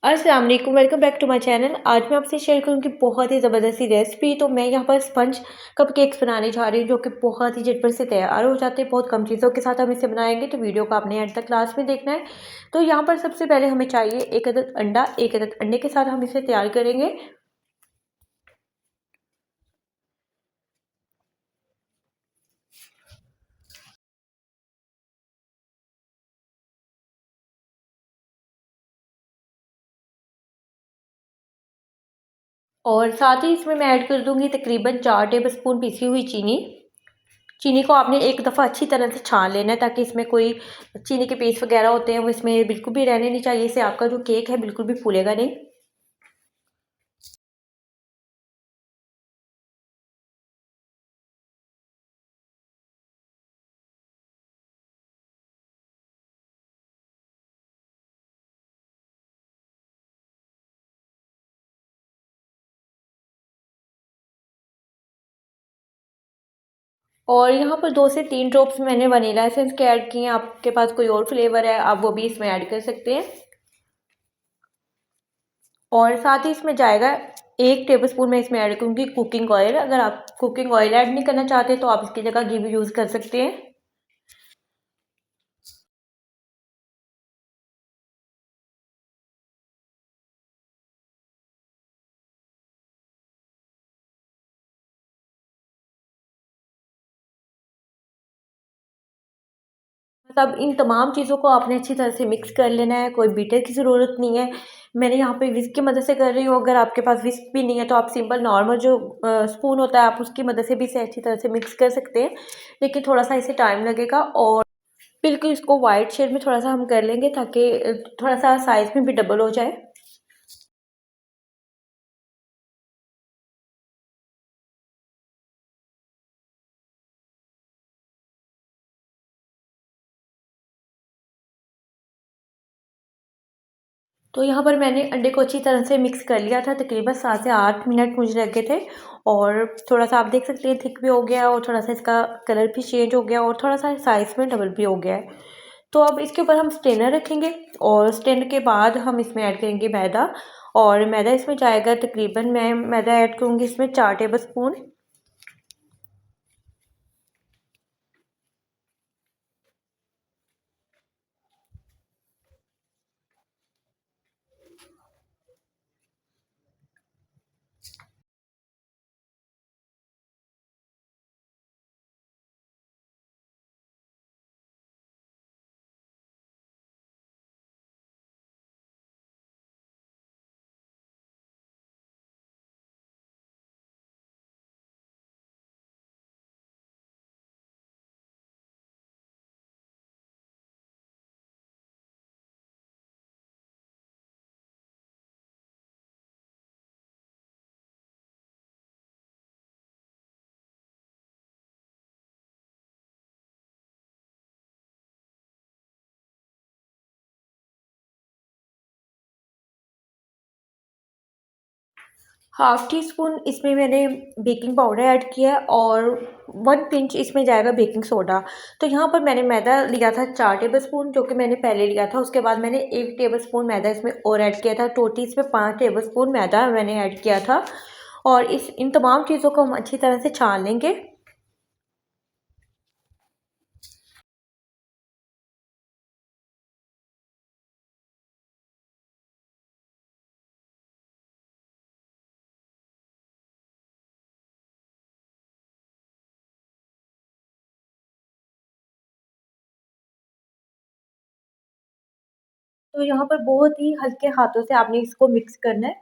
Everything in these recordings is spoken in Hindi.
अस्सलाम वालेकुम, welcome back to my channel. आज मैं आपसे शेयर करूँगी बहुत ही ज़बरदस्त सी रेसिपी। तो मैं यहाँ पर स्पंज कपकेक्स बनाने जा रही हूँ, जो कि बहुत ही झटपट से तैयार हो जाते हैं। बहुत कम चीज़ों के साथ हम इसे बनाएंगे, तो वीडियो को आपने एंड तक लास्ट में देखना है। तो यहाँ पर सबसे पहले हमें चाहिए एक अदद अंडा। एक अदद अंडे के साथ हम इसे तैयार करेंगे। और साथ ही इसमें मैं ऐड कर दूँगी तकरीबन 4 टेबल स्पून पिसी हुई चीनी। चीनी को आपने एक दफ़ा अच्छी तरह से छान लेना है, ताकि इसमें कोई चीनी के पीस वगैरह होते हैं वो इसमें बिल्कुल भी रहने नहीं चाहिए। इससे आपका जो केक है बिल्कुल भी फूलेगा नहीं। और यहाँ पर 2 से 3 ड्रॉप्स मैंने वनीला एसेंस के ऐड किए हैं। आपके पास कोई और फ्लेवर है, आप वो भी इसमें ऐड कर सकते हैं। और साथ ही इसमें जाएगा 1 टेबलस्पून मैं इसमें ऐड करूँगी कुकिंग ऑयल। अगर आप कुकिंग ऑयल ऐड नहीं करना चाहते तो आप इसकी जगह घी भी यूज़ कर सकते हैं। तब इन तमाम चीज़ों को आपने अच्छी तरह से मिक्स कर लेना है, कोई बीटर की ज़रूरत नहीं है। मैंने यहाँ पे विस्क की मदद से कर रही हूँ। अगर आपके पास विस्क भी नहीं है तो आप सिंपल नॉर्मल जो स्पून होता है, आप उसकी मदद से भी इसे अच्छी तरह से मिक्स कर सकते हैं। लेकिन थोड़ा-सा इसे टाइम लगेगा। और बिल्कुल इसको वाइट शेड में थोड़ा-सा हम कर लेंगे, ताकि थोड़ा-सा साइज़ में भी डबल हो जाए। तो यहाँ पर मैंने अंडे को अच्छी तरह से मिक्स कर लिया था। तकरीबन 7 से 8 मिनट मुझे लगे थे। और थोड़ा-सा आप देख सकते हैं थिक भी हो गया, और थोड़ा-सा इसका कलर भी चेंज हो गया, और थोड़ा-सा साइज़ में डबल भी हो गया है। तो अब इसके ऊपर हम स्ट्रेनर रखेंगे, और स्ट्रेनर के बाद हम इसमें ऐड करेंगे मैदा। और मैदा इसमें जाएगा तकरीबन, मैं मैदा ऐड करूँगी इसमें 4 table spoon. Half tea spoon इसमें मैंने बेकिंग पाउडर ऐड किया है, और 1 पिंच इसमें जाएगा बेकिंग सोडा। तो यहाँ पर मैंने मैदा लिया था 4 टेबलस्पून, जो कि मैंने पहले लिया था। उसके बाद मैंने 1 टेबलस्पून मैदा इसमें और ऐड किया था। टोटल इसमें 5 टेबलस्पून मैदा मैंने ऐड किया था। और इस इन तमाम चीज़ों को हम अच्छी तरह से छान लेंगे। तो यहाँ पर बहुत ही हल्के हाथों से आपने इसको मिक्स करना है।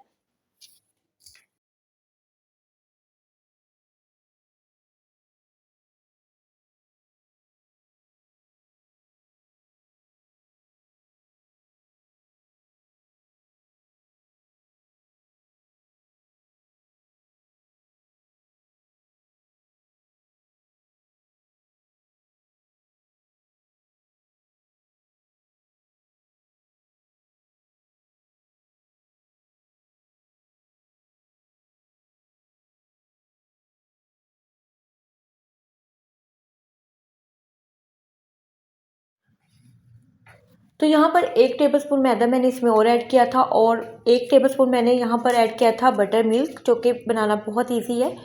तो यहाँ पर 1 टेबलस्पून मैदा मैंने इसमें और ऐड किया था और 1 टेबलस्पून मैंने यहाँ पर ऐड किया था बटर मिल्क, जो कि बनाना बहुत ईजी है।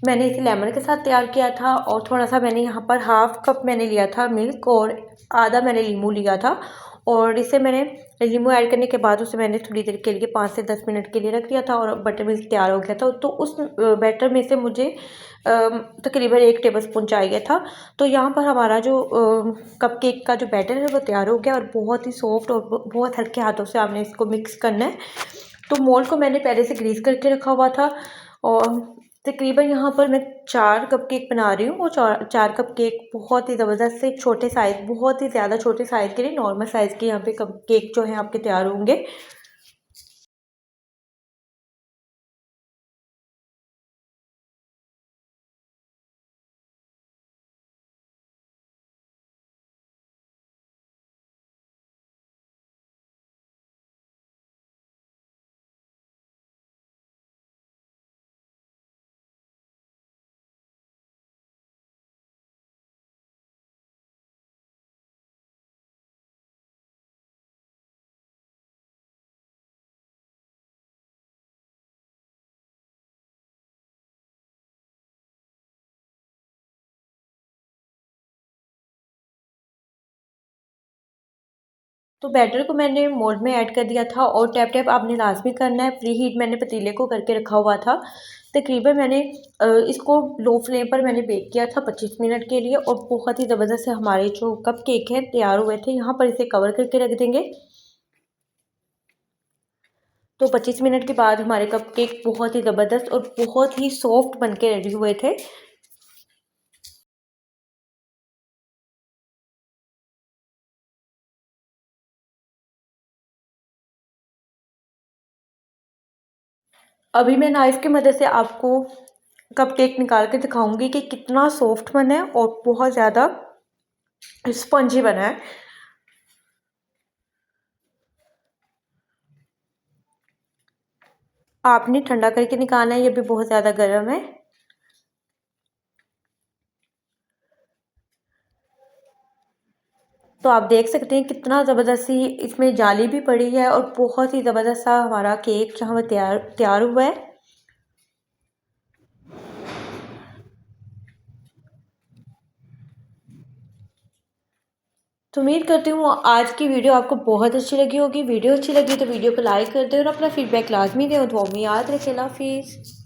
मैंने इसे लेमन के साथ तैयार किया था और थोड़ा सा मैंने यहाँ पर हाफ़ कप मैंने लिया था मिल्क और आधा मैंने नींबू लिया था और इसे मैंने नींबू ऐड करने के बाद उसे मैंने थोड़ी देर के लिए 5 से 10 मिनट के लिए रख दिया था और बटर मिल्क तैयार हो गया था। तो उस बैटर में से मुझे तकरीबन 1 टेबलस्पून चाहिए था। तो यहाँ पर हमारा जो कपकेक का जो बैटर है वो तैयार हो गया और बहुत ही सॉफ्ट और बहुत हल्के हाथों से आपने इसको मिक्स करना है। तो मोल्ड को मैंने पहले से ग्रीस करके रखा हुआ था और तकरीबन यहाँ पर मैं 4 कपकेक बना रही हूँ और 4 कपकेक बहुत ही ज़बरदस्त से छोटे साइज़, बहुत ही ज़्यादा छोटे साइज़ के लिए नॉर्मल साइज़ के यहाँ पे कपकेक जो है आपके तैयार होंगे। तो बैटर को मैंने मोल्ड में ऐड कर दिया था और टैप टैप आपने लाज़मी करना है। प्री हीट मैंने पतीले को करके रखा हुआ था। तकरीबन मैंने इसको लो फ्लेम पर मैंने बेक किया था 25 मिनट के लिए और बहुत ही ज़बरदस्त से हमारे जो कपकेक हैं तैयार हुए थे। यहाँ पर इसे कवर करके रख देंगे। तो 25 मिनट के बाद हमारे कपकेक बहुत ही ज़बरदस्त और बहुत ही सॉफ्ट बनके रेडी हुए थे। अभी मैं नाइफ़ की मदद से आपको कपकेक निकाल के दिखाऊंगी कि कितना सॉफ्ट बना है और बहुत ज़्यादा स्पंजी बना है। आपने ठंडा करके निकालना है, ये भी बहुत ज़्यादा गर्म है। तो आप देख सकते हैं कितना ज़बरदस्त सी इसमें जाली भी पड़ी है और बहुत ही ज़बरदस्त सा हमारा केक जहाँ पर तैयार तैयार हुआ है। तो उम्मीद करती हूँ आज की वीडियो आपको बहुत अच्छी लगी होगी। वीडियो अच्छी लगी तो वीडियो को लाइक कर दें और अपना फीडबैक लाजमी दें और दुआ में याद रखें। अल्लाह हाफिज़।